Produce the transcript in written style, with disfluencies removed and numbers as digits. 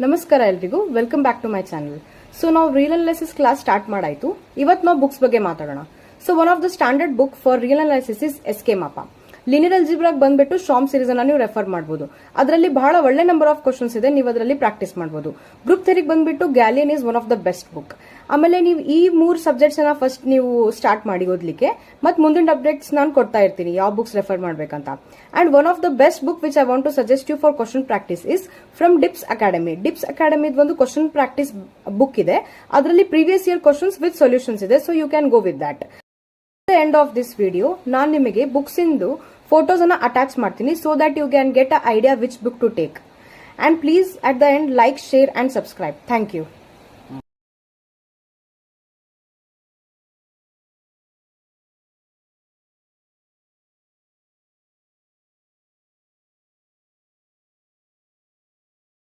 ನಮಸ್ಕಾರ ಎಲ್ರಿಗೂ, welcome back to my channel. So ನಾವು ರೀಲ್ ಅನಾಲಿಸಿಸ್ ಕ್ಲಾಸ್ ಸ್ಟಾರ್ಟ್ ಮಾಡಾಯ್ತು. ಇವತ್ತು ನಾವು ಬುಕ್ಸ್ ಬಗ್ಗೆ ಮಾತಾಡೋಣ. So one of the standard book for real analysis is SK Mapa. Linear ಅಲ್ಜಿಬ್ರಾಗ್ ಬಂದ್ಬಿಟ್ಟು ಶಾಮ್ ಸೀರೀಸ್ ಅನ್ನ ನೀವು ರೆಫರ್ ಮಾಡಬಹುದು. ಅದರಲ್ಲಿ ಬಹಳ ಒಳ್ಳೆ ನಂಬರ್ ಆಫ್ ಕ್ವಶನ್ಸ್ ಇದೆ, ನೀವು ಅದರಲ್ಲಿ ಪ್ರಾಕ್ಟೀಸ್ ಮಾಡಬಹುದು. ಗ್ರೂಪ್ ಥಿಯರಿಗೆ ಬಂದ್ಬಿಟ್ಟು Gallian is one of the best book. ಆಮೇಲೆ ನೀವು ಈ 3 ಸಬ್ಜೆಕ್ಟ್ಸ್ ಅನ್ನ ಫಸ್ಟ್ ನೀವು ಸ್ಟಾರ್ಟ್ ಮಾಡಿ ಓದ್ಲಿಕ್ಕೆ, ಮತ್ತೆ ಮುಂದಿನ ಅಪ್ಡೇಟ್ಸ್ ನಾನು ಕೊಡ್ತಾ ಇರ್ತೀನಿ ಯಾವ ಬುಕ್ಸ್ ರೆಫರ್ ಮಾಡ್ಬೇಕಂತ. And one of the best book which I want to suggest you for question practice is from Dips academy. Dips academy ಒಂದು ಕ್ವಶನ್ ಪ್ರಾಕ್ಟೀಸ್ ಬುಕ್ ಇದೆ, ಅದರಲ್ಲಿ previous year questions with solutions ಇದೆ. So you can go with that. End of this video ನಾನು ನಿಮಗೆ books ಇಂದು photos ಅನ್ನ attach ಮಾಡ್ತೀನಿ, so that you can get a idea which book to take. And please at the end like, share and subscribe. Thank you.